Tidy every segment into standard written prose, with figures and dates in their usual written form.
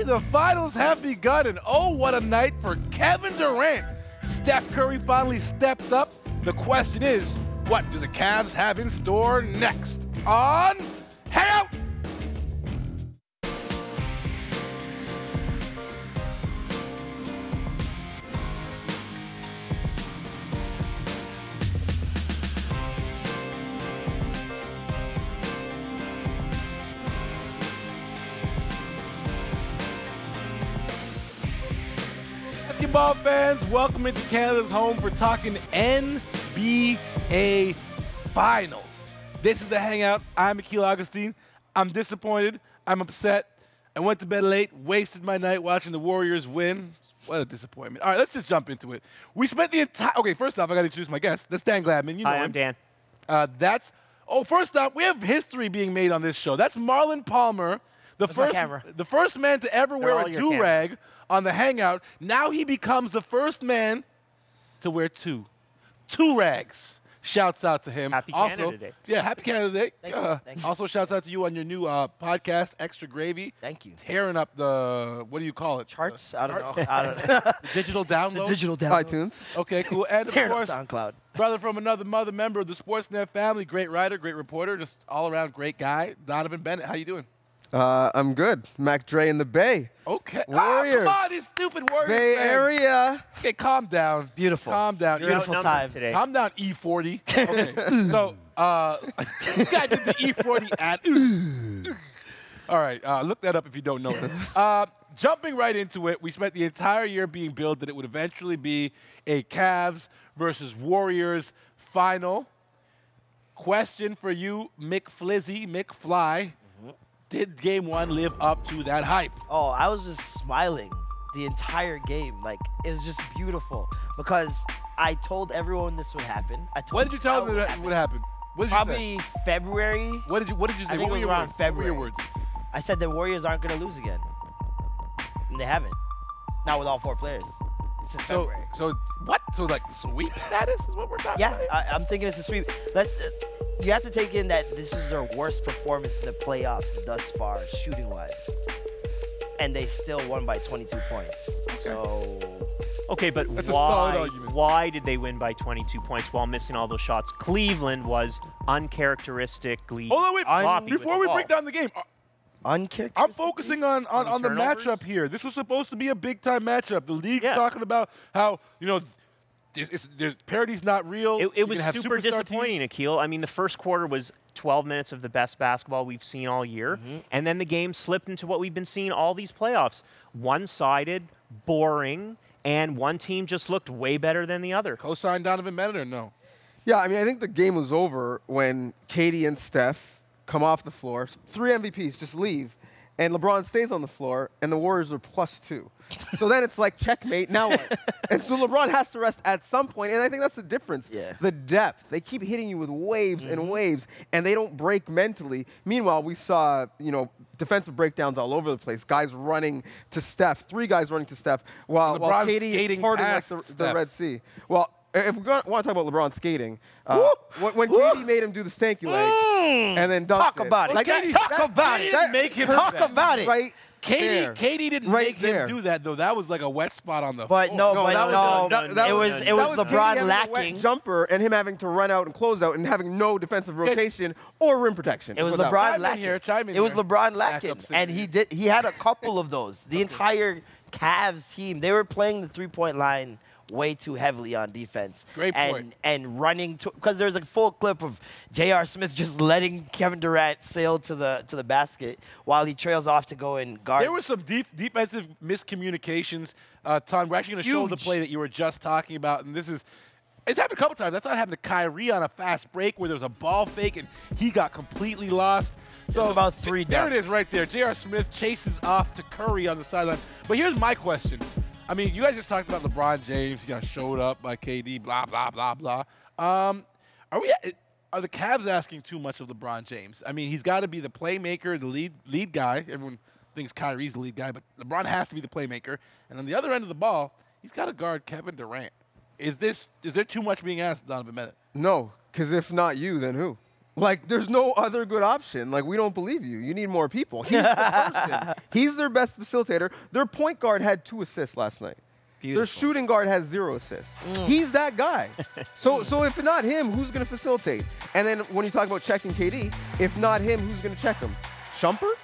the finals have begun, and oh, what a night for Kevin Durant. Steph Curry finally stepped up. The question is, what do the Cavs have in store next on Hangout? Basketball fans, welcome into Canada's home for talking NBA Finals. This is the Hangout. I'm Akil Augustine. I'm disappointed. I'm upset. I went to bed late, wasted my night watching the Warriors win. What a disappointment. All right, let's just jump into it. We spent the entire... Okay, first off, I got to introduce my guest. That's Dan Gladman. You know him. Hi, I'm Dan. First off, we have history being made on this show. That's Marlon Palmer, the first man to ever wear a do-rag on the Hangout. Now he becomes the first man to wear two rags. Shouts out to him. Happy Canada Day. Yeah, happy Canada Day. Thank you. Also, shouts out to you on your new podcast, Extra Gravy. Thank you. Tearing up the, what do you call it? Charts? I don't know. The digital download? The digital download. iTunes. Okay, cool. And of course, SoundCloud. brother from another mother, member of the Sportsnet family, great writer, great reporter, just all-around great guy, Donovan Bennett. How you doing? I'm good. Mac Dre in the Bay. Okay. Warriors. Oh, come on, these stupid Warriors Bay fans. Area. Okay, calm down. Beautiful. Calm down. Beautiful time today. Calm down, E40. Okay, so this guy did the E40 at. All right, look that up if you don't know it. Jumping right into it, we spent the entire year being billed that it would eventually be a Cavs versus Warriors final. Question for you, McFly. Did Game 1 live up to that hype? Oh, I was just smiling the entire game. Like, it was just beautiful because I told everyone this would happen. When did you tell them that would happen? What did you say? Probably February. What did you say? I think What it was were your around words? February. What were your words? I said the Warriors aren't going to lose again. And they haven't. Not with all four players. Since February. So what? So like sweep status is what we're talking about? Yeah, I'm thinking it's a sweep. You have to take in that this is their worst performance in the playoffs thus far, shooting-wise. And they still won by 22 points. Okay. So... Okay, but That's a solid argument. why did they win by 22 points while missing all those shots? Cleveland was uncharacteristically sloppy before with we the break ball. down the game, uncharacteristic. I'm focusing on the turnovers? matchup here. This was supposed to be a big-time matchup. The league's talking about how, there's parity's not real. It was have super superstar disappointing, teams. Akil. I mean, the first quarter was 12 minutes of the best basketball we've seen all year, and then the game slipped into what we've been seeing all these playoffs. One-sided, boring, and one team just looked way better than the other. Co-sign Donovan Bennett or no? Yeah, I mean, I think the game was over when Katie and Steph come off the floor. 3 MVPs just leave, and LeBron stays on the floor, and the Warriors are +2. So then it's like checkmate, now what? And so LeBron has to rest at some point, and I think that's the difference. Yeah. The depth. They keep hitting you with waves and waves, and they don't break mentally. Meanwhile, we saw, defensive breakdowns all over the place. Guys running to Steph, 3 guys running to Steph, while Katie is parting like the Red Sea. Well, if we want to talk about LeBron skating, when Katie made him do the stanky leg and then dunked Talk about it. Like Talk about it. Make him Talk about it. Right. Katie didn't make him do that though. That was like a wet spot on the But floor. it was LeBron lacking. Jumper and him having to run out and close out and having no defensive rotation or rim protection. It was Without- LeBron lacking. Chime in It was here. LeBron lacking, Backup and he had a couple of those. The entire Cavs team, they were playing the three-point line way too heavily on defense. Great point. And running because there's a full clip of J.R. Smith just letting Kevin Durant sail to the basket while he trails off to go and guard. There was some defensive miscommunications. Ton, we're actually going to show the play that you were just talking about, and it's happened a couple times. I thought it happened to Kyrie on a fast break where there was a ball fake and he got completely lost. So about 3 There it dunks. is right there. J.R. Smith chases off to Curry on the sideline. But here's my question. I mean, you guys just talked about LeBron James. He got showed up by KD, blah, blah, blah, blah. Are the Cavs asking too much of LeBron James? I mean, he's got to be the playmaker, the lead guy. Everyone thinks Kyrie's the lead guy, but LeBron has to be the playmaker. And on the other end of the ball, he's got to guard Kevin Durant. Is there too much being asked, Donovan Bennett? No, because if not you, then who? Like, there's no other good option. Like, we don't believe you. You need more people. He's the person. He's their best facilitator. Their point guard had 2 assists last night. Beautiful. Their shooting guard has 0 assists. He's that guy. So if not him, who's going to facilitate? And then when you talk about checking KD, if not him, who's going to check him? Shumpert?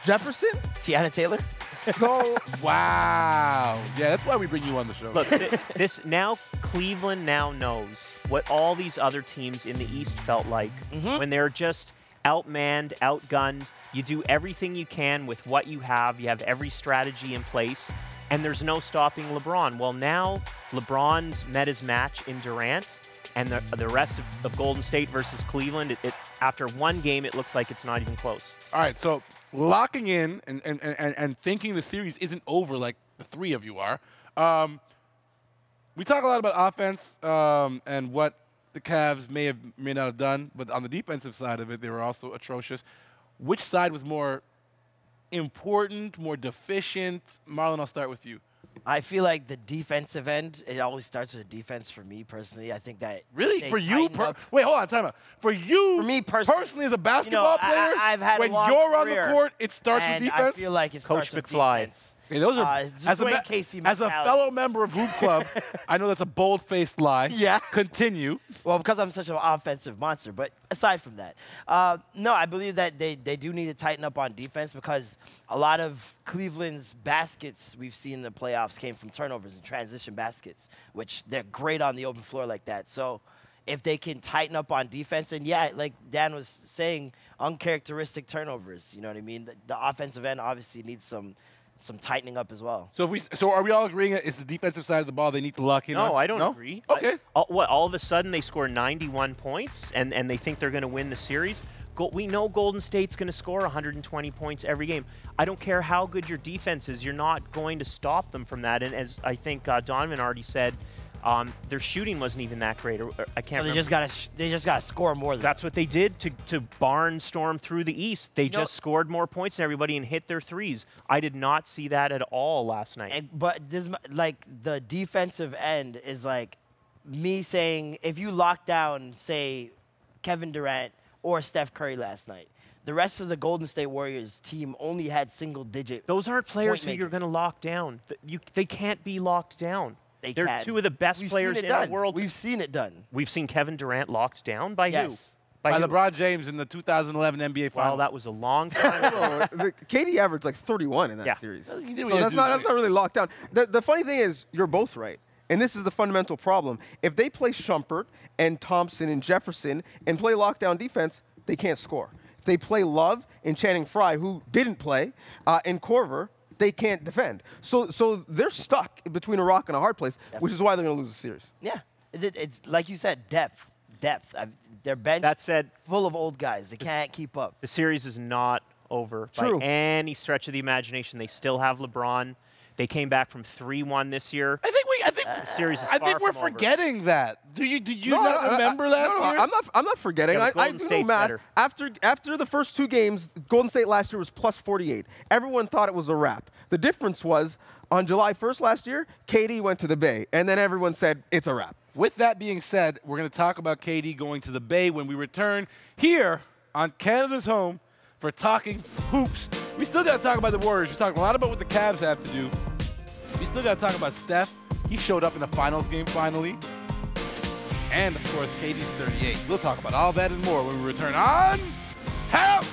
Jefferson? Tiana Taylor? So Wow. Yeah, that's why we bring you on the show. Look, this now Cleveland now knows what all these other teams in the East felt like when they're just outmanned, outgunned. You do everything you can with what you have. You have every strategy in place, and there's no stopping LeBron. Well, now LeBron's met his match in Durant, and the rest of Golden State versus Cleveland, after one game, it looks like it's not even close. All right, so locking in and thinking the series isn't over like the 3 of you are. We talk a lot about offense and what the Cavs may not have done, but on the defensive side of it, they were also atrocious. Which side was more important, more deficient? Marlon, I'll start with you. I feel like the defensive end, it always starts with defense for me personally. I think that Really? they For you? tighten up. Wait, hold on, time out. For you, For me personally, as a basketball player, I've had when a long you're career, on the court, it starts with and defense? I feel like it Coach starts with McFly. defense. Okay, those are, Just blame Casey as a mentality. fellow member of Hoop Club, I know that's a bold-faced lie. Yeah. Continue. Well, because I'm such an offensive monster. But aside from that, no, I believe that they do need to tighten up on defense because a lot of Cleveland's baskets we've seen in the playoffs came from turnovers and transition baskets, which they're great on the open floor like that. So if they can tighten up on defense, and yeah, like Dan was saying, uncharacteristic turnovers, you know what I mean? The offensive end obviously needs some tightening up as well. So are we all agreeing that it's the defensive side of the ball they need to lock in on? No, I don't agree. Okay. All of a sudden they score 91 points and they think they're going to win the series? We know Golden State's going to score 120 points every game. I don't care how good your defense is. You're not going to stop them from that. And as I think Donovan already said, their shooting wasn't even that great. Or I can't remember. They just gotta score more than That's what they did to barnstorm through the East. They just scored more points than everybody and hit their threes. I did not see that at all last night. But this, like, the defensive end is like me saying, if you lock down, say, Kevin Durant or Steph Curry last night, the rest of the Golden State Warriors team only had single-digit. Those aren't players who point you're makers. going to lock down. They can't be locked down. They're can. 2 of the best We've players seen in it the done. world. We've seen it done. We've seen Kevin Durant locked down by Yes. who? By who? LeBron James in the 2011 NBA Finals. Well, that was a long time ago. KD averaged like 31 in that Yeah. series. He did So what he had that's to not do. really locked down. The funny thing is, you're both right. And this is the fundamental problem. If they play Shumpert and Thompson and Jefferson and play lockdown defense, they can't score. If they play Love and Channing Frye, who didn't play, and Korver, they can't defend. So they're stuck between a rock and a hard place, which is why they're going to lose the series. Yeah. It's like you said, depth. Their bench That said, full of old guys. They can't keep up. the series is not over True. by any stretch of the imagination. They still have LeBron. They came back from 3-1 this year. I think The series is I far think we're from over. forgetting that. Do you No, not remember last no, year? I'm not forgetting. Yeah, but I Golden do State's math. better. After the first 2 games, Golden State last year was plus 48. Everyone thought it was a wrap. The difference was on July 1st last year, KD went to the Bay, and then everyone said it's a wrap. With that being said, we're going to talk about KD going to the Bay when we return here on Canada's home for Talking Hoops. We still got to talk about the Warriors. We talked a lot about what the Cavs have to do. We still got to talk about Steph. He showed up in the finals game finally. And, of course, KD's 38. We'll talk about all that and more when we return on Help!